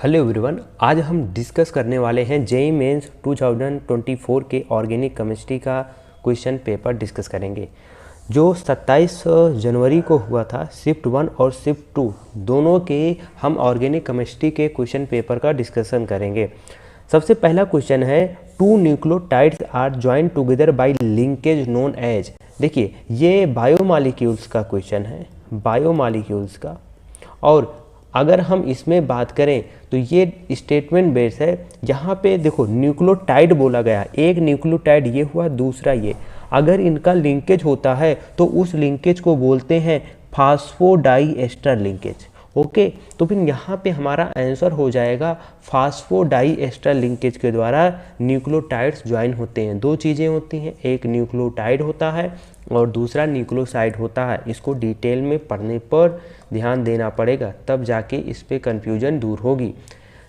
Hello everyone, आज हम discuss करने वाले हैं जेईई मेंस 2024 के ऑर्गेनिक केमिस्ट्री का क्वेश्चन पेपर डिस्कस करेंगे जो 27 जनवरी को हुआ था। शिफ्ट 1 और शिफ्ट 2 दोनों के हम ऑर्गेनिक केमिस्ट्री के क्वेश्चन पेपर का डिस्कशन करेंगे। सबसे पहला क्वेश्चन है, two nucleotides are join together by linkage known as. देखिए, ये बायोमॉलिक्यूल्स का क्वेश्चन है, बायोमॉलिक्यूल्स का। और अगर हम इसमें बात करें तो ये स्टेटमेंट बेस है। यहाँ पे देखो न्यूक्लियोटाइड बोला गया, एक न्यूक्लियोटाइड ये हुआ, दूसरा ये। अगर इनका लिंकेज होता है तो उस लिंकेज को बोलते हैं फास्फोडाइएस्टर लिंकेज। ओके, तो फिर यहाँ पे हमारा आंसर हो जाएगा फास्फोडाइएस्टर लिंकेज के द्वारा न्यूक्लियोटाइड्स ज्वाइन होते हैं। दो चीज़ें होती हैं, एक न्यूक्लियोटाइड होता है और दूसरा न्यूक्लियोसाइड होता है। इसको डिटेल में पढ़ने पर ध्यान देना पड़ेगा, तब जाके इस पे कन्फ्यूजन दूर होगी।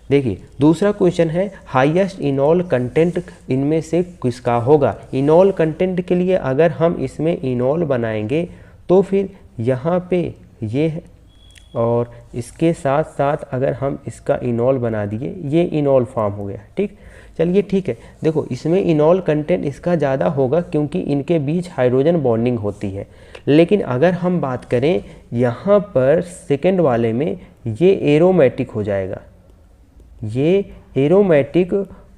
देखिए, दूसरा क्वेश्चन है, हाईएस्ट इनॉल कंटेंट इनमें से किसका होगा। इनॉल कंटेंट के लिए अगर हम इसमें इनॉल बनाएंगे तो फिर यहाँ पे ये है और इसके साथ साथ अगर हम इसका इनॉल बना दिए, ये इनॉल फॉर्म हो गया। ठीक, चलिए ठीक है। देखो, इसमें इनॉल कंटेंट इसका ज़्यादा होगा क्योंकि इनके बीच हाइड्रोजन बॉन्डिंग होती है। लेकिन अगर हम बात करें यहाँ पर सेकंड वाले में, ये एरोमेटिक हो जाएगा, ये एरोमेटिक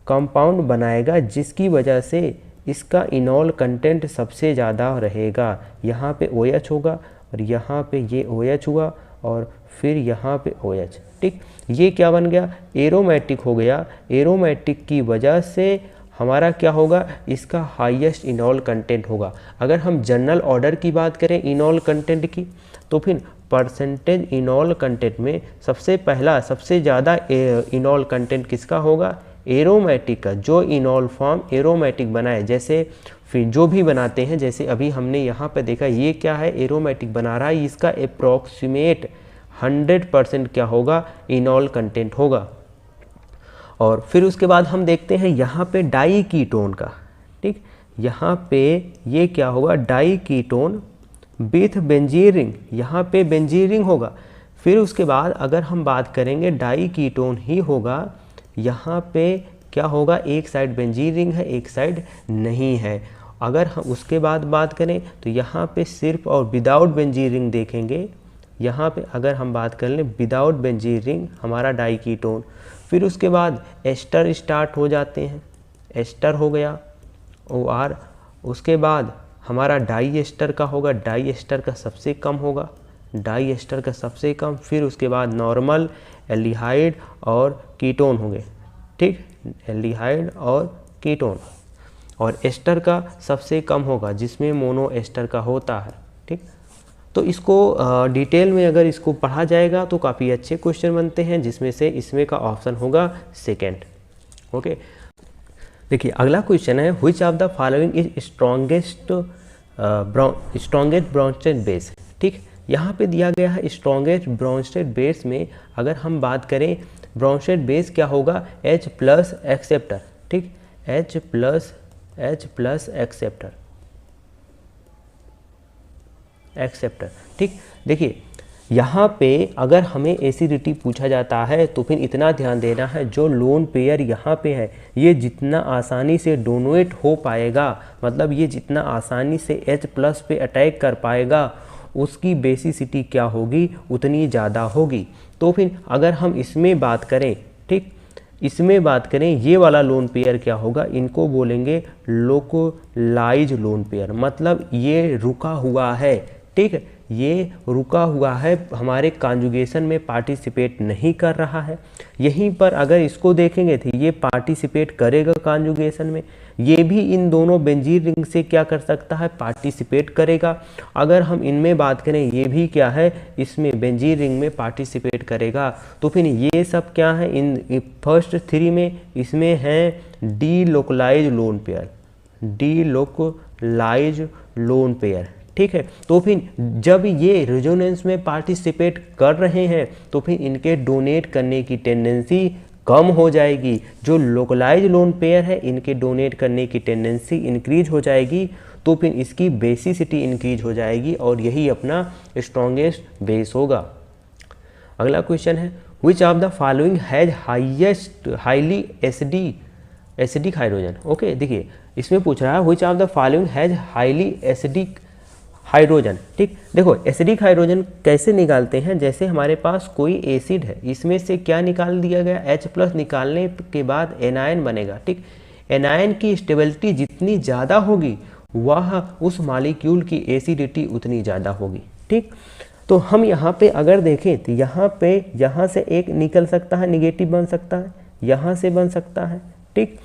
कंपाउंड बनाएगा जिसकी वजह से इसका इनॉल कंटेंट सबसे ज़्यादा रहेगा। यहाँ पे OH होगा और यहाँ पे ये OH हुआ और फिर यहाँ पे OH। ठीक, ये क्या बन गया, एरोमेटिक हो गया। एरोमेटिक की वजह से हमारा क्या होगा, इसका हाईएस्ट इनॉल कंटेंट होगा। अगर हम जनरल ऑर्डर की बात करें इनॉल कंटेंट की, तो फिर परसेंटेज इनॉल कंटेंट में सबसे पहला सबसे ज़्यादा इनॉल कंटेंट किसका होगा, एरोमेटिक का। जो इनॉल फॉर्म एरोमेटिक बनाए, जैसे फिर जो भी बनाते हैं, जैसे अभी हमने यहाँ पे देखा, ये क्या है, एरोमेटिक बना रहा है, इसका अप्रॉक्सीमेट 100% क्या होगा, इनॉल कंटेंट होगा। और फिर उसके बाद हम देखते हैं यहाँ पे डाई कीटोन का। ठीक, यहाँ पे ये क्या होगा, di ketone with benzene ring, यहाँ पे बेंजीन रिंग होगा। फिर उसके बाद अगर हम बात करेंगे डाई कीटोन ही होगा, यहाँ पे क्या होगा, एक साइड बेंजीन रिंग है, एक साइड नहीं है। अगर हम उसके बाद बात करें तो यहाँ पे सिर्फ और विदाउट बेंजीन रिंग देखेंगे। यहाँ पे अगर हम बात कर लें विदाउट बेंजीन रिंग, हमारा डाई कीटोन। फिर उसके बाद एस्टर स्टार्ट हो जाते हैं, एस्टर हो गया OR। उसके बाद हमारा डाई एस्टर का होगा, डाई एस्टर का सबसे कम होगा, डाई एस्टर का सबसे कम। फिर उसके बाद नॉर्मल, एल्डिहाइड और कीटोन होंगे। ठीक, एल्डिहाइड और कीटोन, और एस्टर का सबसे कम होगा जिसमें मोनो एस्टर का होता है। ठीक, तो इसको डिटेल में अगर इसको पढ़ा जाएगा तो काफ़ी अच्छे क्वेश्चन बनते हैं, जिसमें से इसमें का ऑप्शन होगा सेकंड। ओके, देखिए अगला क्वेश्चन है, which of the following is strongest Brønsted base. ठीक, यहाँ पे दिया गया है स्ट्रॉन्गेस्ट ब्रॉन्स्टेड बेस में अगर हम बात करें, ब्रॉन्स्टेड बेस क्या होगा, H+ एक्सेप्टर। ठीक, H+ एक्सेप्टर। ठीक, देखिए यहाँ पे अगर हमें एसिडिटी पूछा जाता है तो फिर इतना ध्यान देना है, जो लोन पेयर यहाँ पे है ये जितना आसानी से डोनेट हो पाएगा, मतलब ये जितना आसानी से H+ पे अटैक कर पाएगा, उसकी बेसिसिटी क्या होगी, उतनी ज़्यादा होगी। तो फिर अगर हम इसमें बात करें, ठीक, इसमें बात करें, ये वाला लोन पेयर क्या होगा, इनको बोलेंगे लोकलाइज लोन पेयर, मतलब ये रुका हुआ है। ठीक, ये रुका हुआ है, हमारे कॉन्जुगेशन में पार्टिसिपेट नहीं कर रहा है। यहीं पर अगर इसको देखेंगे तो ये पार्टिसिपेट करेगा कॉन्जुगेशन में, ये भी इन दोनों बेंजीन रिंग से क्या कर सकता है, पार्टिसिपेट करेगा। अगर हम इनमें बात करें, ये भी क्या है, इसमें बेंजीन रिंग में पार्टिसिपेट करेगा। तो फिर ये सब क्या है, इन फर्स्ट 3 में इसमें है delocalise lone pair, delocalise lone pair. ठीक है, तो फिर जब ये रेजोनेंस में पार्टिसिपेट कर रहे हैं तो फिर इनके डोनेट करने की टेंडेंसी कम हो जाएगी। जो लोकलाइज लोन पेयर है, इनके डोनेट करने की टेंडेंसी इंक्रीज हो जाएगी, तो फिर इसकी बेसिसिटी इंक्रीज हो जाएगी और यही अपना स्ट्रॉन्गेस्ट बेस होगा। अगला क्वेश्चन है, which of the following has highly acidic hydrogen. Okay, देखिए इसमें पूछ रहा है which of the following has highly acidic hydrogen. ठीक, देखो एसिडिक हाइड्रोजन कैसे निकालते हैं, जैसे हमारे पास कोई एसिड है, इसमें से क्या निकाल दिया गया, H+ निकालने के बाद एनायन बनेगा। ठीक, एनायन की स्टेबिलिटी जितनी ज़्यादा होगी वह उस मॉलिक्यूल की एसिडिटी उतनी ज़्यादा होगी। ठीक, तो हम यहाँ पे अगर देखें तो यहाँ से एक निकल सकता है, निगेटिव बन सकता है, यहाँ से बन सकता है। ठीक,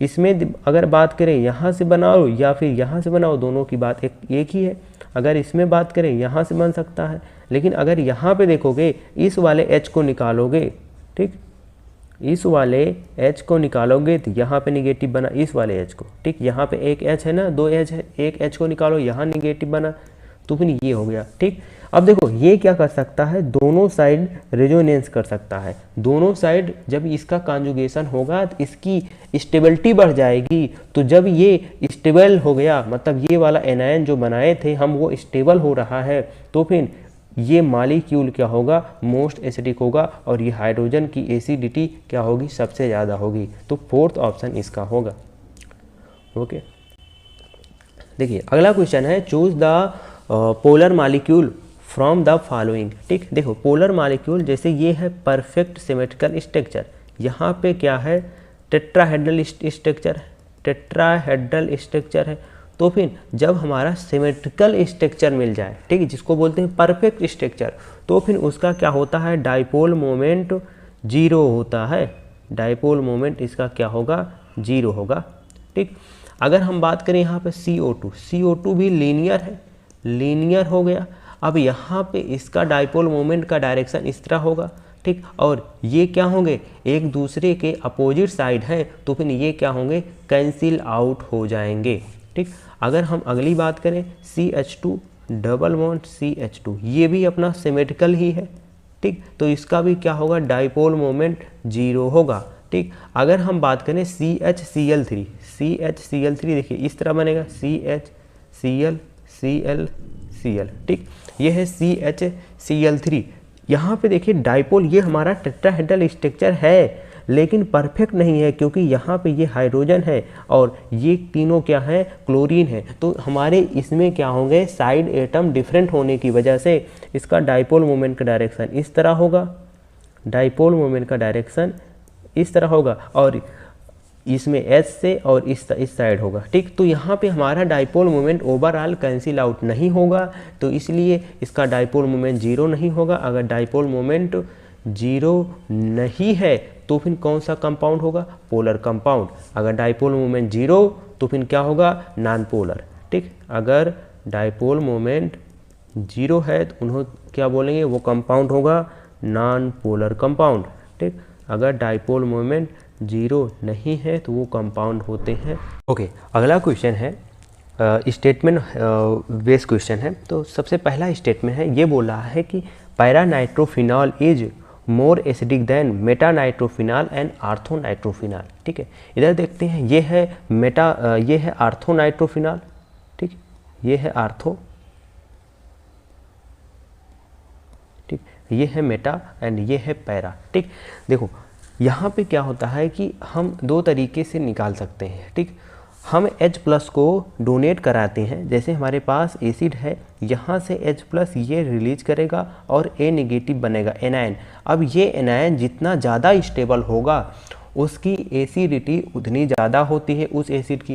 इसमें अगर बात करें यहाँ से बनाओ या फिर यहाँ से बनाओ, दोनों की बात एक ही है। अगर इसमें बात करें यहाँ से बन सकता है, लेकिन अगर यहाँ पे देखोगे इस वाले H को निकालोगे, ठीक, इस वाले H को निकालोगे तो यहाँ पे निगेटिव बना इस वाले H को। ठीक, यहाँ पे एक H है ना, दो H है, एक H को निकालो यहाँ निगेटिव बना, तो फिर ये हो गया। ठीक, अब देखो ये क्या कर सकता है, दोनों साइड रेजोनेंस कर सकता है। दोनों साइड जब इसका कॉन्जुगेशन होगा तो इसकी स्टेबिलिटी बढ़ जाएगी। तो जब ये स्टेबल हो गया, मतलब ये वाला एनायन जो बनाए थे हम वो स्टेबल हो रहा है, तो फिर ये मॉलिक्यूल क्या होगा, मोस्ट एसिडिक होगा और ये हाइड्रोजन की एसिडिटी क्या होगी, सबसे ज़्यादा होगी। तो फोर्थ ऑप्शन इसका होगा। ओके, देखिए अगला क्वेश्चन है, choose the polar molecule from the following. ठीक, देखो पोलर मॉलिक्यूल जैसे ये है परफेक्ट सिमेट्रिकल स्ट्रक्चर, यहाँ पे क्या है, टेट्राहेड्रल स्ट्रक्चर, टेट्राहेड्रल स्ट्रक्चर है। तो फिर जब हमारा सिमेट्रिकल स्ट्रक्चर मिल जाए, ठीक है, जिसको बोलते हैं परफेक्ट स्ट्रक्चर, तो फिर उसका क्या होता है, डाइपोल मोमेंट 0 होता है। डाइपोल मोमेंट इसका क्या होगा, 0 होगा। ठीक, अगर हम बात करें यहाँ पे CO2 भी लीनियर है, लीनियर हो गया। अब यहाँ पे इसका डाइपोल मोमेंट का डायरेक्शन इस तरह होगा। ठीक, और ये क्या होंगे, एक दूसरे के अपोजिट साइड हैं, तो फिर ये क्या होंगे, कैंसिल आउट हो जाएंगे। ठीक, अगर हम अगली बात करें CH2 डबल बॉन्ड CH2, ये भी अपना सिमेट्रिकल ही है। ठीक, तो इसका भी क्या होगा, डाइपोल मोमेंट 0 होगा। ठीक, अगर हम बात करें CHCl3 देखिए इस तरह बनेगा, CHCl Cl Cl। ठीक, ये है CHCl3। यहाँ पे देखिए डाइपोल, ये हमारा टेट्राहेड्रल स्ट्रक्चर है लेकिन परफेक्ट नहीं है, क्योंकि यहाँ पे ये हाइड्रोजन है और ये तीनों क्या हैं, क्लोरीन है। तो हमारे इसमें क्या होंगे, साइड एटम डिफरेंट होने की वजह से इसका डाइपोल मोमेंट का डायरेक्शन इस तरह होगा, डाइपोल मोमेंट का डायरेक्शन इस तरह होगा, और इसमें H से और इस साइड होगा। ठीक, तो यहाँ पे हमारा dipole moment overall cancel out नहीं होगा, तो इसलिए इसका डाइपोल मोमेंट 0 नहीं होगा। अगर डाइपोल मोमेंट 0 नहीं है तो फिर कौन सा कंपाउंड होगा, पोलर कंपाउंड। अगर डाइपोल मोमेंट 0 तो फिर क्या होगा, नॉन पोलर। ठीक, अगर डाइपोल मोमेंट 0 है तो उन्होंने क्या बोलेंगे, वो कंपाउंड होगा नॉन पोलर कंपाउंड। ठीक, अगर डाइपोल मोमेंट 0 नहीं है तो वो कंपाउंड होते हैं। ओके, अगला क्वेश्चन है स्टेटमेंट बेस्ड क्वेश्चन है। तो सबसे पहला स्टेटमेंट है, ये बोल रहा है कि para nitrophenol is more acidic then Meta nitrophenol and ortho nitrophenol. ठीक है, इधर देखते हैं, ये है ये है आर्थो नाइट्रोफिनॉल। ठीक, ये है आर्थो, ठीक, ये है मेटा एंड ये है पैरा। ठीक, देखो यहाँ पे क्या होता है कि हम दो तरीके से निकाल सकते हैं। ठीक, हम H+ को डोनेट कराते हैं, जैसे हमारे पास एसिड है, यहाँ से H+ ये रिलीज करेगा और A नेगेटिव बनेगा एनायन। अब ये एनायन जितना ज़्यादा स्टेबल होगा उसकी एसिडिटी उतनी ज़्यादा होती है उस एसिड की।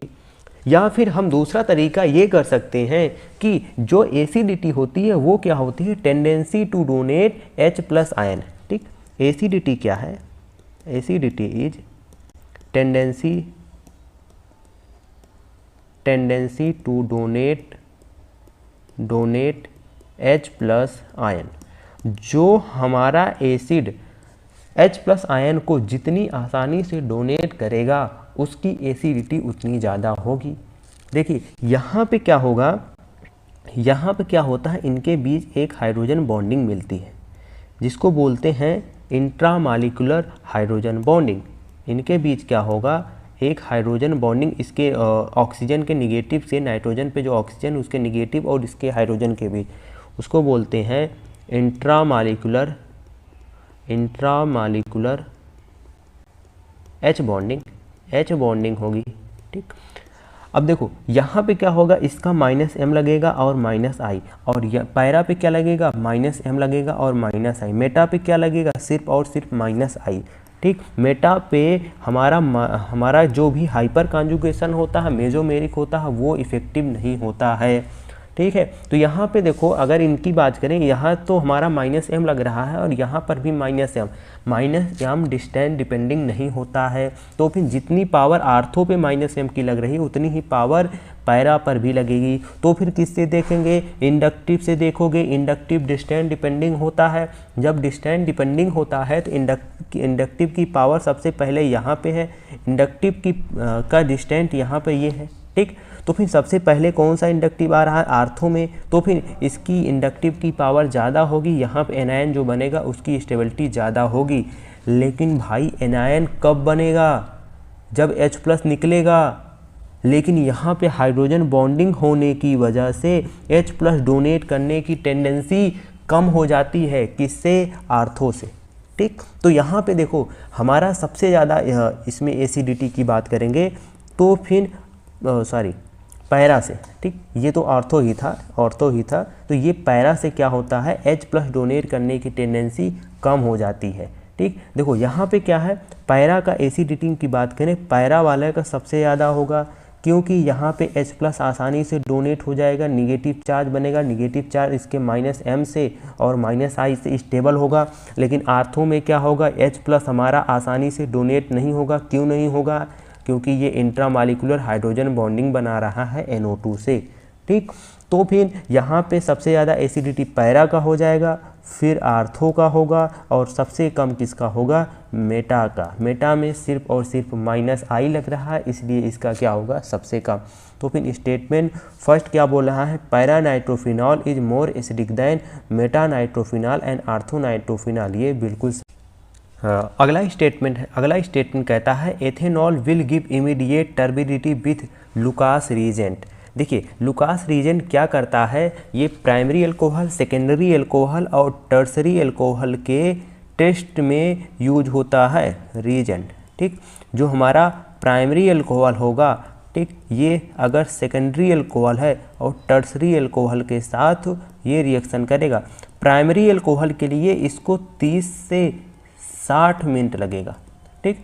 या फिर हम दूसरा तरीका ये कर सकते हैं कि जो एसिडिटी होती है वो क्या होती है, tendency to donate H+ ion. ठीक, एसिडिटी क्या है, acidity is tendency to donate H+ ion. जो हमारा एसिड H+ आयन को जितनी आसानी से डोनेट करेगा उसकी एसिडिटी उतनी ज़्यादा होगी। देखिए यहाँ पे क्या होगा, यहाँ पे क्या होता है, इनके बीच एक हाइड्रोजन बॉन्डिंग मिलती है जिसको बोलते हैं इंट्रामॉलिक्यूलर हाइड्रोजन बॉन्डिंग। इनके बीच क्या होगा, एक हाइड्रोजन बॉन्डिंग, इसके ऑक्सीजन के निगेटिव से नाइट्रोजन पे जो ऑक्सीजन उसके निगेटिव और इसके हाइड्रोजन के बीच, उसको बोलते हैं इंट्रामॉलिक्यूलर इंट्रामालिकुलर H बॉन्डिंग होगी। ठीक, अब देखो यहाँ पे क्या होगा, इसका -m लगेगा और -I, और पैरा पे क्या लगेगा, -m लगेगा और -I। मेटा पे क्या लगेगा, सिर्फ और सिर्फ -I। ठीक, मेटा पे हमारा जो भी हाइपर कॉन्जुगेशन होता है, मेसोमेरिक होता है, वो इफेक्टिव नहीं होता है। ठीक है, तो यहाँ पे देखो अगर इनकी बात करें, यहाँ तो हमारा -m लग रहा है और यहाँ पर भी -m डिस्टेंस डिपेंडिंग नहीं होता है। तो फिर जितनी पावर आर्थो पे -m की लग रही है उतनी ही पावर पैरा पर भी लगेगी। तो फिर किससे देखेंगे, इंडक्टिव से देखोगे। इंडक्टिव डिस्टेंस डिपेंडिंग होता है। जब डिस्टेंस डिपेंडिंग होता है तो इंडक्टिव की पावर सबसे पहले यहाँ पे है, इंडक्टिव की का डिस्टेंस यहाँ पे ये है। ठीक, तो फिर सबसे पहले कौन सा इंडक्टिव आ रहा है, आर्थो में, तो फिर इसकी इंडक्टिव की पावर ज़्यादा होगी। यहाँ पे एनायन जो बनेगा उसकी स्टेबिलिटी ज़्यादा होगी। लेकिन भाई एनायन कब बनेगा, जब H+ निकलेगा। लेकिन यहाँ पे हाइड्रोजन बॉन्डिंग होने की वजह से H+ डोनेट करने की टेंडेंसी कम हो जाती है, किससे, आर्थो से। ठीक, तो यहाँ पे देखो हमारा सबसे ज़्यादा इसमें एसिडिटी की बात करेंगे तो फिर पैरा से। ठीक, ये तो ऑर्थो ही था, तो ये पैरा से क्या होता है, H+ डोनेट करने की टेंडेंसी कम हो जाती है। ठीक, देखो यहाँ पे क्या है, पैरा का एसिडिटी की बात करें, पैरा वाले का सबसे ज़्यादा होगा, क्योंकि यहाँ पे H+ आसानी से डोनेट हो जाएगा, निगेटिव चार्ज बनेगा। निगेटिव चार्ज इसके -m से और -I से स्टेबल होगा। लेकिन आर्थो में क्या होगा, H+ हमारा आसानी से डोनेट नहीं होगा। क्यों नहीं होगा, क्योंकि ये इंट्रामालिकुलर हाइड्रोजन बॉन्डिंग बना रहा है NO2 से। ठीक, तो फिर यहाँ पे सबसे ज़्यादा एसिडिटी पैरा का हो जाएगा, फिर आर्थो का होगा और सबसे कम किसका होगा, मेटा का। मेटा में सिर्फ और सिर्फ -I लग रहा है, इसलिए इसका क्या होगा, सबसे कम। तो फिर स्टेटमेंट फर्स्ट क्या बोल रहा है, para nitrophenol is more acidic than meta nitrophenol and ortho nitrophenol. ये बिल्कुल अगला स्टेटमेंट कहता है ethanol will give immediate turbidity with Lucas reagent. देखिए लुकास रीजेंट क्या करता है, ये प्राइमरी अल्कोहल, सेकेंडरी अल्कोहल और टर्सरी अल्कोहल के टेस्ट में यूज होता है रीजेंट। ठीक, जो हमारा प्राइमरी अल्कोहल होगा, ठीक, ये अगर सेकेंडरी अल्कोहल है और टर्सरी अल्कोहल के साथ ये रिएक्शन करेगा। प्राइमरी अल्कोहल के लिए इसको 30 से 60 मिनट लगेगा। ठीक,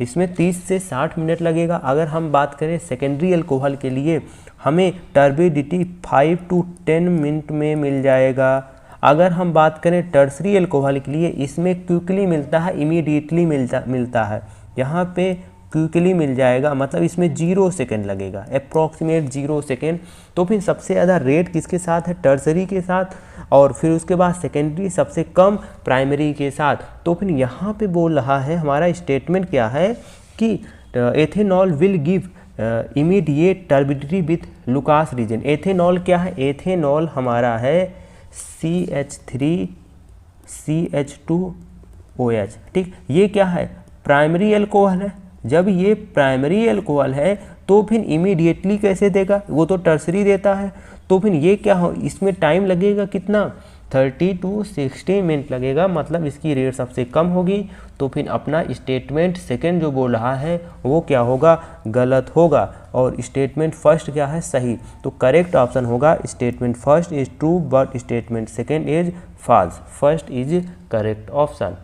इसमें 30 से 60 मिनट लगेगा। अगर हम बात करें सेकेंडरी अल्कोहल के लिए, हमें टर्बिडिटी 5 to 10 मिनट में मिल जाएगा। अगर हम बात करें टर्सरी अल्कोहल के लिए, इसमें क्विकली मिलता है, इमीडिएटली मिलता है। यहाँ पे क्विकली मिल जाएगा, मतलब इसमें 0 सेकेंड लगेगा, अप्रॉक्सीमेट 0 सेकेंड। तो फिर सबसे ज़्यादा रेट किसके साथ है, टर्सरी के साथ, और फिर उसके बाद सेकेंडरी सबसे कम प्राइमरी के साथ। तो फिर यहाँ पे बोल रहा है, हमारा स्टेटमेंट क्या है कि ethanol will give immediate turbidity with Lucas reagent. Ethanol क्या है, एथेनॉल हमारा है CH3CH2OH। ठीक, ये क्या है, प्राइमरी अल्कोहल है। जब ये प्राइमरी अल्कोहल है तो फिर इमीडिएटली कैसे देगा, वो तो टर्सरी देता है। तो फिर ये क्या हो, इसमें टाइम लगेगा कितना, 30 to 60 मिनट लगेगा, मतलब इसकी रेट सबसे कम होगी। तो फिर अपना स्टेटमेंट सेकंड जो बोल रहा है वो क्या होगा, गलत होगा, और स्टेटमेंट फर्स्ट क्या है, सही। तो करेक्ट ऑप्शन होगा statement first is true but statement second is false. First is correct option.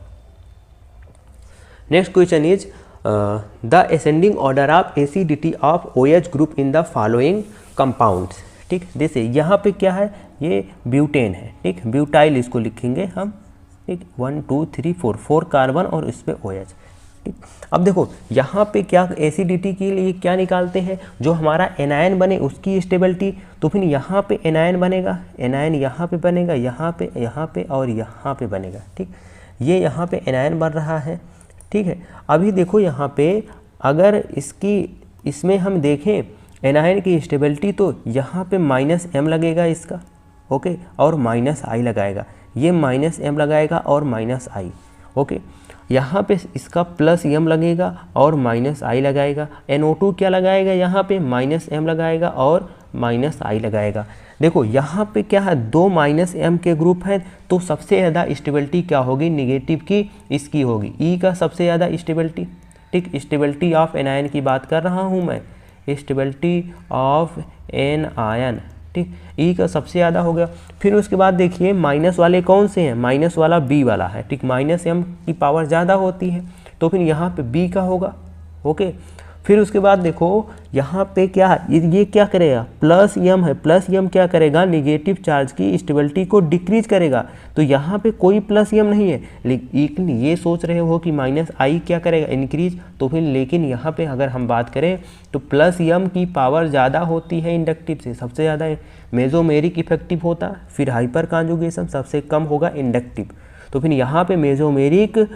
Next question is the ascending order of acidity of OH group in the following compounds. ठीक, जैसे यहाँ पे क्या है, ये ब्यूटेन है। ठीक, ब्यूटाइल इसको लिखेंगे हम। ठीक, 1 2 3 4 कार्बन और इस पे OH। ठीक, अब देखो यहाँ पे क्या एसिडिटी के लिए क्या निकालते हैं, जो हमारा एनायन बने उसकी स्टेबिलिटी। तो फिर यहाँ पे एनायन बनेगा, एनायन यहाँ पे बनेगा, यहाँ पे और यहाँ पे बनेगा। ठीक, ये यहाँ पे एनायन बन रहा है। ठीक है, अभी देखो यहाँ पे अगर इसमें हम देखें एनायन की स्टेबिलिटी, तो यहाँ पे -m लगेगा इसका, ओके, और -I लगाएगा, ये -m लगाएगा और -I, ओके। यहाँ पे इसका +m लगेगा और -I लगाएगा। NO2 क्या लगाएगा, यहाँ पे -m लगाएगा और माइनस आई लगाएगा। देखो यहाँ पे क्या है, 2 -m के ग्रुप हैं, तो सबसे ज़्यादा स्टेबिलिटी क्या होगी, निगेटिव की इसकी होगी, ई का सबसे ज़्यादा स्टेबिलिटी। ठीक, स्टेबिलिटी ऑफ एनायन की बात कर रहा हूँ मैं, स्टेबिलिटी ऑफ एन आयन। ठीक, ई का सबसे ज़्यादा हो गया। फिर उसके बाद देखिए माइनस वाले कौन से हैं, माइनस वाला बी वाला है। ठीक, -m की पावर ज़्यादा होती है, तो फिर यहाँ पे बी का होगा। ओके, फिर उसके बाद देखो यहाँ पे क्या है, ये क्या करेगा, +m है, +m क्या करेगा, निगेटिव चार्ज की स्टेबिलिटी को डिक्रीज करेगा। तो यहाँ पे कोई +m नहीं है, लेकिन ये सोच रहे हो कि -i क्या करेगा, इंक्रीज। तो फिर लेकिन यहाँ पे अगर हम बात करें तो +m की पावर ज़्यादा होती है इंडक्टिव से, सबसे ज़्यादा मेसोमेरिक इफेक्टिव होता है, फिर हाइपर कॉन्जुगेशन, सबसे कम होगा इंडक्टिव। तो फिर यहाँ पे मेसोमेरिक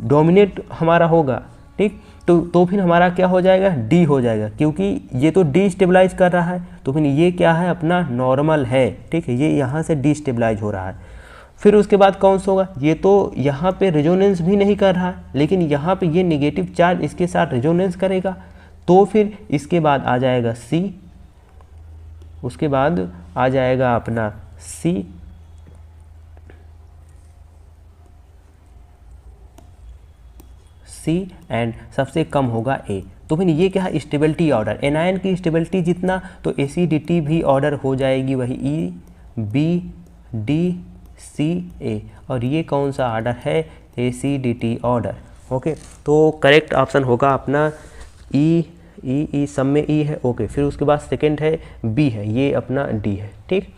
डोमिनेट हमारा होगा। ठीक, तो फिर हमारा क्या हो जाएगा, डी हो जाएगा, क्योंकि ये तो डी स्टेबलाइज कर रहा है, तो फिर ये क्या है, अपना नॉर्मल है। ठीक है, ये यहाँ से डी स्टेबलाइज हो रहा है। फिर उसके बाद कौन सा होगा, ये तो यहाँ पे रेजोनेंस भी नहीं कर रहा है, लेकिन यहाँ पे ये निगेटिव चार्ज इसके साथ रेजोनेंस करेगा, तो फिर इसके बाद आ जाएगा सी, उसके बाद आ जाएगा अपना सी, सी एंड सबसे कम होगा ए। तो फिर ये क्या है, स्टेबिलिटी ऑर्डर, एनायन की स्टेबिलिटी जितना तो एसिडिटी भी ऑर्डर हो जाएगी वही, ई बी डी सी ए, और ये कौन सा ऑर्डर है, एसिडिटी ऑर्डर। ओके, तो करेक्ट ऑप्शन होगा अपना ई सब में ई है। ओके, फिर उसके बाद सेकंड है बी है, ये अपना डी है। ठीक,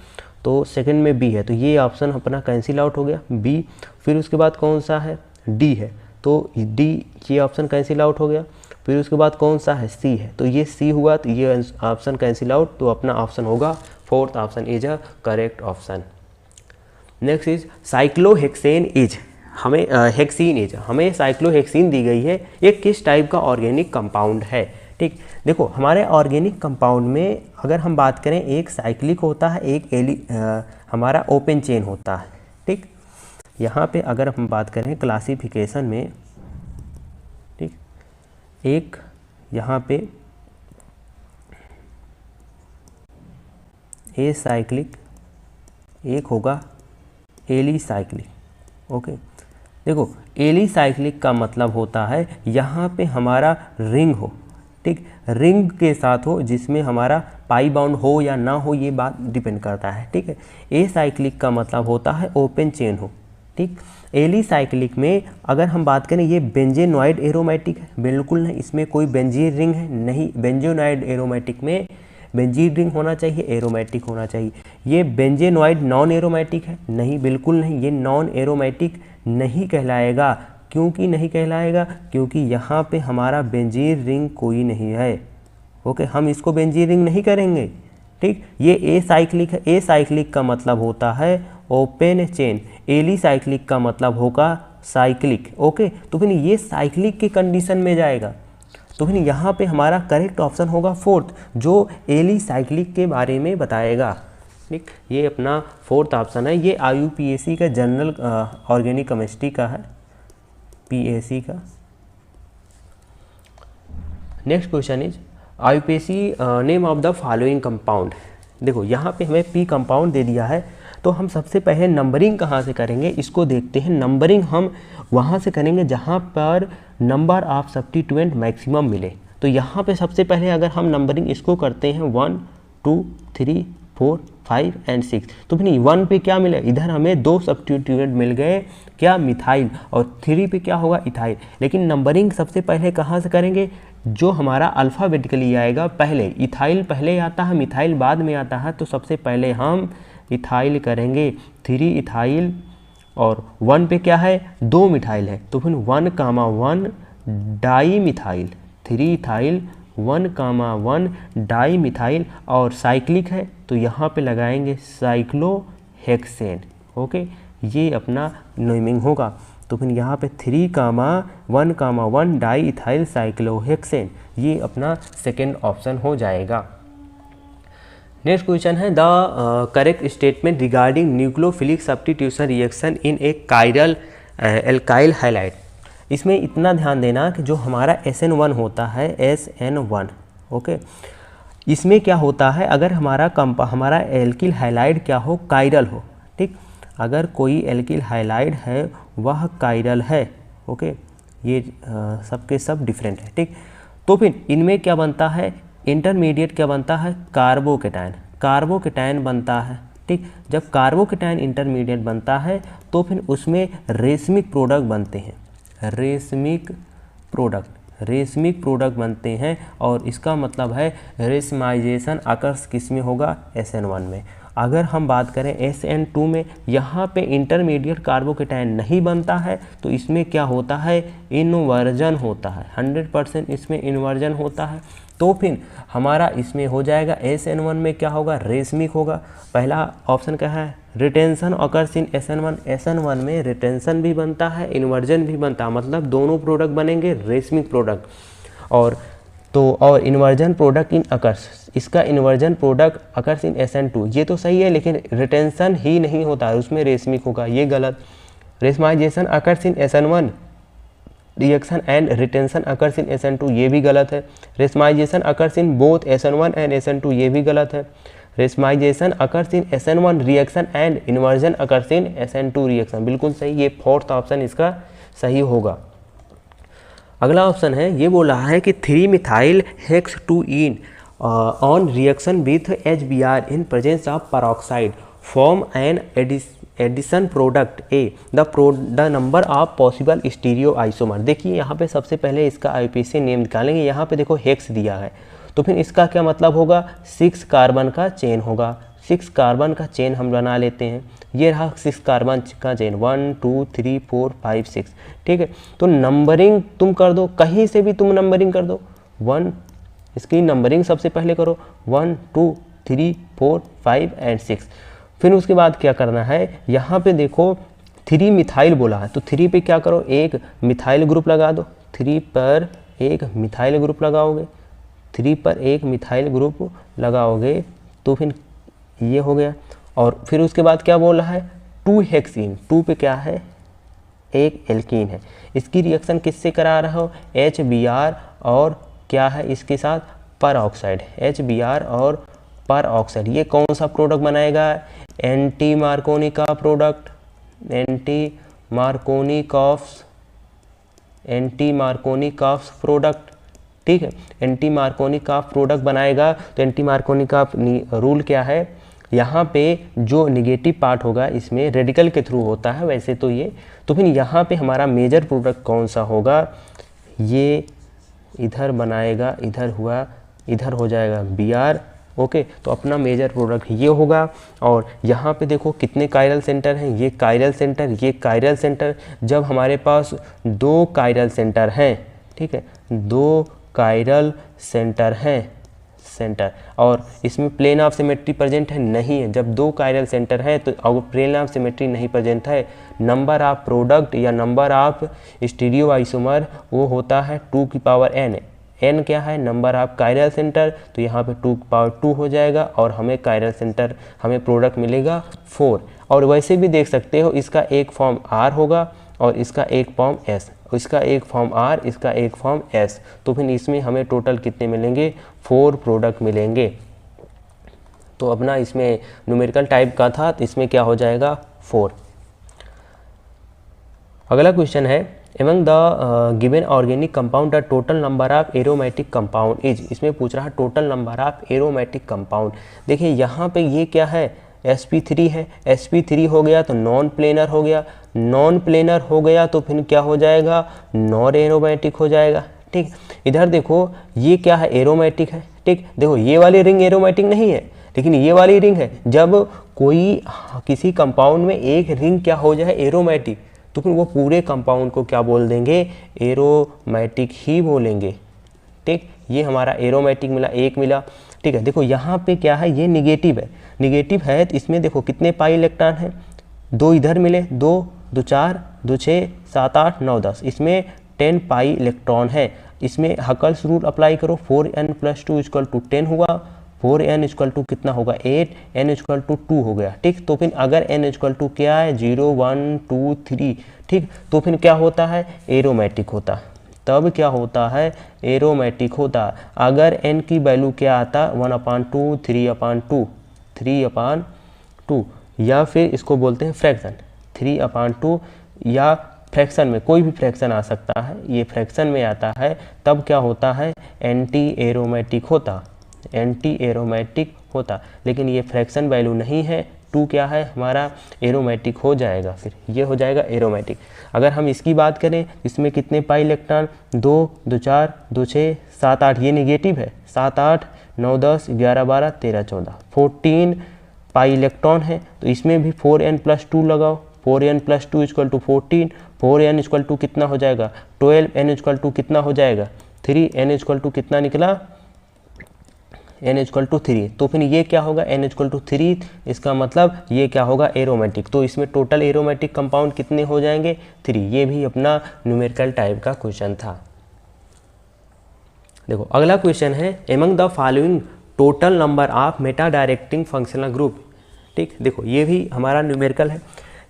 तो सेकंड में बी है, तो ये ऑप्शन अपना कैंसिल आउट हो गया बी। फिर उसके बाद कौन सा है, डी है, तो डी ये ऑप्शन कैंसिल आउट हो गया। फिर उसके बाद कौन सा है, सी है, तो ये सी हुआ, तो ये ऑप्शन कैंसिल आउट, तो अपना ऑप्शन होगा fourth option is a correct option. Next is cyclohexane is, हमें हेक्सीन इज, हमें साइक्लोहेक्सीन दी गई है, ये किस टाइप का ऑर्गेनिक कंपाउंड है। ठीक, देखो हमारे ऑर्गेनिक कंपाउंड में अगर हम बात करें, एक साइक्लिक होता है, एक हमारा ओपन चेन होता है। ठीक, यहाँ पे अगर हम बात करें क्लासिफिकेशन में, ठीक, एक यहाँ पे ए साइक्लिक, एक होगा एली साइक्लिक। ओके, देखो एली साइक्लिक का मतलब होता है यहाँ पे हमारा रिंग हो, ठीक, रिंग के साथ हो, जिसमें हमारा पाई बाउंड हो या ना हो, ये बात डिपेंड करता है। ठीक है, ए साइक्लिक का मतलब होता है ओपन चेन हो। ठीक, एली साइक्लिक में अगर हम बात करें, ये बेंजेनॉइड एरोमेटिक है, बिल्कुल नहीं, इसमें कोई बेंजीन रिंग है नहीं। बेंजेनॉइड एरोमेटिक में बेंजीन रिंग होना चाहिए, एरोमेटिक होना चाहिए। ये बेंजेनॉइड नॉन एरोमेटिक है, नहीं, बिल्कुल नहीं, ये नॉन एरोमेटिक नहीं कहलाएगा। क्योंकि नहीं कहलाएगा, क्योंकि यहाँ पे हमारा बेंजीन रिंग कोई नहीं है। ओके, हम इसको बेंजीन रिंग नहीं करेंगे। ठीक, ये ए साइक्लिक है, ए साइक्लिक का मतलब होता है ओपन चेन, एली साइक्लिक का मतलब होगा साइक्लिक। ओके, तो फिर ये साइक्लिक की कंडीशन में जाएगा, तो फिर यहाँ पे हमारा करेक्ट ऑप्शन होगा फोर्थ, जो एली साइक्लिक के बारे में बताएगा। ठीक, ये अपना फोर्थ ऑप्शन है। ये IUPAC का जनरल ऑर्गेनिक केमिस्ट्री का है, PAC का। Next question is IUPAC name of the following compound. देखो यहाँ पे हमें P कंपाउंड दे दिया है, तो हम सबसे पहले नंबरिंग कहाँ से करेंगे, इसको देखते हैं। नंबरिंग हम वहाँ से करेंगे जहाँ पर नंबर ऑफ सब्स्टिट्यूएंट मैक्सिमम मिले। तो यहाँ पे सबसे पहले अगर हम नंबरिंग इसको करते हैं 1 2 3 4 5 एंड 6, तो फिर 1 पे क्या मिला, इधर हमें 2 सब्स्टिट्यूएंट मिल गए, क्या, मिथाइल, और 3 पे क्या होगा, इथाइल। लेकिन नंबरिंग सबसे पहले कहाँ से करेंगे, जो हमारा अल्फ़ाबेटिकली आएगा पहले, इथाइल पहले आता है, मिथाइल बाद में आता है, तो सबसे पहले हम इथाइल करेंगे, 3 इथाइल, और 1 पे क्या है, 2 मिथाइल है, तो फिर 1,1 di methyl, 3 ethyl 1,1 di methyl, और साइक्लिक है तो यहाँ पे लगाएंगे साइक्लोहेक्सेन। ओके, ये अपना नेमिंग होगा। तो फिर यहाँ पे 3,1,1 डाई इथाइल साइक्लोहेक्सेन, ये अपना सेकेंड ऑप्शन हो जाएगा। नेक्स्ट क्वेश्चन है the correct statement regarding nucleophilic substitution reaction in A chiral alkyl halide. इसमें इतना ध्यान देना कि जो हमारा SN1 होता है, SN1, ओके, इसमें क्या होता है, अगर हमारा एल्किल हाइलाइड क्या हो, कायरल हो, ठीक, अगर कोई एल्किल हाइलाइड है वह कायरल है, ओके, ये सबके सब डिफरेंट है, ठीक। तो फिर इनमें क्या बनता है, इंटरमीडिएट क्या बनता है, कार्बोकेटायन, कार्बोकेटायन बनता है, ठीक। जब कार्बोकेटायन इंटरमीडिएट बनता है तो फिर उसमें रेशमिक प्रोडक्ट बनते हैं, रेशमिक प्रोडक्ट बनते हैं, और इसका मतलब है रेशमाइजेशन अकर्स किस में होगा, SN1 में। अगर हम बात करें SN2 में, यहाँ पे इंटरमीडिएट कार्बोकेटायन नहीं बनता है, तो इसमें क्या होता है, इन्वर्जन होता है, 100% इसमें इन्वर्जन होता है। तो फिर हमारा इसमें हो जाएगा SN1 में क्या होगा, रेशमिक होगा। पहला ऑप्शन क्या है, retention occurs in SN1, SN1 में रिटेंशन भी बनता है, इन्वर्जन भी बनता है, मतलब दोनों प्रोडक्ट बनेंगे रेशमिक प्रोडक्ट। और इन्वर्जन प्रोडक्ट इन अकर्स, इसका inversion product occurs in SN2, ये तो सही है, लेकिन रिटेंशन ही नहीं होता है, उसमें रेशमिक होगा, ये गलत। Racemisation occurs in SN1 reaction and retention occurs in SN2, ये भी गलत है। Racemisation occurs in both SN1 and SN2, ये भी गलत है। Racemisation occurs in SN1 reaction and inversion occurs in SN2 reaction, बिल्कुल सही, ये फोर्थ ऑप्शन इसका सही होगा। अगला ऑप्शन है, ये बोल रहा है कि 3 मिथाइल हेक्स 2इन on reaction with HBr in presence of peroxide form an addition product A, the number of possible stereo isomer. देखिए यहाँ पे सबसे पहले इसका IUPAC नेम निकालेंगे, यहाँ पे देखो हेक्स दिया है, तो फिर इसका क्या मतलब होगा, 6 कार्बन का चेन होगा, 6 कार्बन का चेन हम बना लेते हैं। ये रहा 6 कार्बन का चेन, 1 2 3 4 5 6, ठीक है। तो नंबरिंग तुम कर दो, कहीं से भी तुम नंबरिंग कर दो, 1, इसकी नंबरिंग सबसे पहले करो, 1 2 3 4 5 एंड 6। फिर उसके बाद क्या करना है, यहाँ पे देखो 3 मिथाइल बोला है, तो 3 पे क्या करो, एक मिथाइल ग्रुप लगा दो, 3 पर एक मिथाइल ग्रुप लगाओगे, 3 पर एक मिथाइल ग्रुप लगाओगे, तो फिर ये हो गया। और फिर उसके बाद क्या बोल रहा है, 2 हेक्सीन, 2 पे क्या है, एक एल्कीन है, इसकी रिएक्शन किससे करा रहा हो, HBr और क्या है इसके साथ, पर ऑक्साइड, HBr और पर ऑक्साइड। ये कौन सा प्रोडक्ट बनाएगा, anti मार्कोनिका product, anti Markovnikov's product, ठीक है, एंटी मार्कोनिकॉफ प्रोडक्ट बनाएगा। तो एंटी मार्कोनिकॉफ रूल क्या है, यहाँ पे जो निगेटिव पार्ट होगा इसमें रेडिकल के थ्रू होता है वैसे तो ये, तो फिर यहाँ पे हमारा मेजर प्रोडक्ट कौन सा होगा, ये इधर बनाएगा, इधर हुआ, इधर हो जाएगा Br, ओके। तो अपना मेजर प्रोडक्ट ये होगा। और यहाँ पे देखो कितने कायरल सेंटर हैं, ये कायरल सेंटर, ये कायरल सेंटर। जब हमारे पास 2 कायरल सेंटर हैं, ठीक है, 2 कायरल सेंटर हैं, और इसमें प्लेन ऑफ सिमेट्री प्रेजेंट है, नहीं है। जब 2 कायरल सेंटर है तो अब प्लेन ऑफ सिमेट्री नहीं प्रेजेंट है, नंबर ऑफ प्रोडक्ट या नंबर ऑफ स्टीरियो आइसोमर वो होता है 2 की पावर n। n क्या है, नंबर ऑफ कायरल सेंटर, तो यहाँ पे 2 की पावर 2 हो जाएगा, और हमें कायरल सेंटर, हमें प्रोडक्ट मिलेगा 4। और वैसे भी देख सकते हो, इसका एक फॉर्म R होगा और इसका एक फॉर्म S, इसका एक फॉर्म R, इसका एक फॉर्म S, तो फिर इसमें हमें टोटल कितने मिलेंगे, 4 प्रोडक्ट मिलेंगे। तो अपना इसमें न्यूमेरिकल टाइप का था, तो इसमें क्या हो जाएगा, 4। अगला क्वेश्चन है, among the given organic compound the total number of aromatic compound is, इसमें पूछ रहा है total number of aromatic compound. देखिए यहाँ पे ये क्या है, sp3 है, sp3 हो गया तो नॉन प्लेनर हो गया, नॉन प्लेनर हो गया तो फिर क्या हो जाएगा, नॉन एरोमेटिक हो जाएगा, ठीक। इधर देखो ये क्या है, एरोमेटिक है, ठीक। देखो ये वाली रिंग एरोमेटिक नहीं है, लेकिन ये वाली रिंग है। जब कोई किसी कंपाउंड में एक रिंग क्या हो जाए एरोमेटिक, तो फिर वो पूरे कंपाउंड को क्या बोल देंगे, एरोमेटिक ही बोलेंगे, ठीक। ये हमारा एरोमेटिक मिला, एक मिला, ठीक है। देखो यहाँ पे क्या है, ये निगेटिव है, निगेटिव है तो इसमें देखो कितने पाई इलेक्ट्रॉन हैं, 2 इधर मिले, 2 2 4 2 6 7 8 9 10, इसमें 10 पाई इलेक्ट्रॉन है। इसमें हकल्स रूल अप्लाई करो, 4n + 2 = 10 हुआ, 4n = कितना होगा 8, n = 2 हो गया, ठीक। तो फिर अगर n = क्या है 0 1 2 3, ठीक, तो फिर क्या होता है, एरोमेटिक होता है, तब क्या होता है, एरोमेटिक होता। अगर n की वैल्यू क्या आता, 1/2, 3/2, 3/2, या फिर इसको बोलते हैं फ्रैक्शन, 3/2, या फ्रैक्शन में कोई भी फ्रैक्शन आ सकता है, ये फ्रैक्शन में आता है, तब क्या होता है, एंटी एरोमेटिक होता, एंटी एरोमेटिक होता। लेकिन ये फ्रैक्शन वैल्यू नहीं है, 2 क्या है हमारा, एरोमेटिक हो जाएगा, फिर ये हो जाएगा एरोमेटिक। अगर हम इसकी बात करें, इसमें कितने पाई इलेक्ट्रॉन, 2, 2, 4, 2, 6, 7, 8, ये नेगेटिव है, 7, 8, 9, 10, 11, 12, 13, 14, 14 पाई इलेक्ट्रॉन है। तो इसमें भी 4n+2 लगाओ, 4n+2 equal to 14, 4n equal to कितना हो जाएगा, 12n इक्वल टू कितना हो जाएगा, 3n इक्वल टू कितना निकला, n इक्वल टू 3। तो फिर ये क्या होगा, n इक्वल टू 3, इसका मतलब ये क्या होगा, एरोमेटिक। तो इसमें टोटल एरोमेटिक कंपाउंड कितने हो जाएंगे, 3। ये भी अपना न्यूमेरिकल टाइप का क्वेश्चन था। देखो अगला क्वेश्चन है, among the following total number of Meta directing functional group. ठीक, देखो ये भी हमारा न्यूमेरिकल है।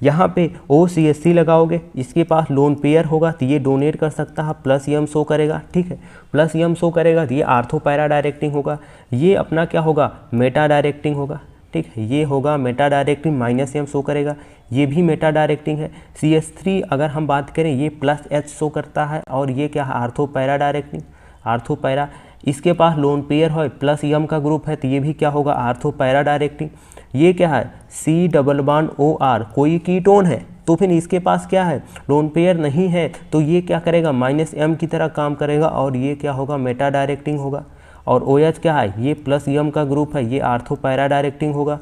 यहाँ पे OCSC लगाओगे, इसके पास लोन पेयर होगा तो ये डोनेट कर सकता है, प्लस m शो करेगा। ठीक है, प्लस m शो करेगा तो ये आर्थो पैरा डायरेक्टिंग होगा, ये अपना क्या होगा, मेटा डायरेक्टिंग होगा। ठीक है, ये होगा मेटा डायरेक्टिंग, -m शो करेगा, ये भी मेटा डायरेक्टिंग है। CH3 अगर हम बात करें, ये +H शो करता है, और ये क्या है, ortho para directing, ortho para. इसके पास लोन पेयर है, प्लस m का ग्रुप है, तो ये भी क्या होगा, आर्थो पैरा डायरेक्टिंग। ये क्या है, C+OR, कोई कीटोन है, तो फिर इसके पास क्या है, लोन पेयर नहीं है, तो ये क्या करेगा, -m की तरह काम करेगा, और ये क्या होगा, मेटा डायरेक्टिंग होगा। और OH क्या है, ये +m का ग्रुप है, ये आर्थो पैरा डायरेक्टिंग होगा।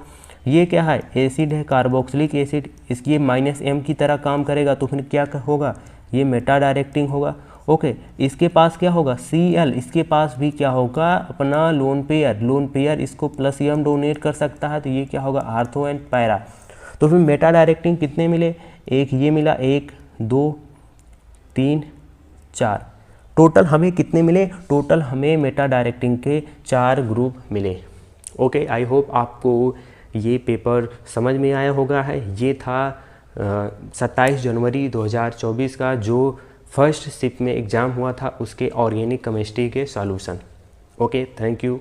ये क्या है, एसिड है, कार्बोक्सिलिक एसिड, इसकी -m की तरह काम करेगा, तो फिर क्या होगा, ये मेटा डायरेक्टिंग होगा। ओके, इसके पास क्या होगा, Cl, इसके पास भी क्या होगा, अपना लोन पेयर, इसको +m डोनेट कर सकता है, तो ये क्या होगा, आर्थो एंड पैरा। तो फिर मेटा डायरेक्टिंग कितने मिले, एक ये मिला, 1, 2, 3, 4, टोटल हमें कितने मिले, टोटल हमें मेटा डायरेक्टिंग के 4 ग्रुप मिले। ओके, आई होप आपको ये पेपर समझ में आया होगा है। ये था 27 जनवरी 2024 का जो फर्स्ट शिफ्ट में एग्ज़ाम हुआ था, उसके ऑर्गेनिक केमिस्ट्री के सॉल्यूशन। Okay, thank you.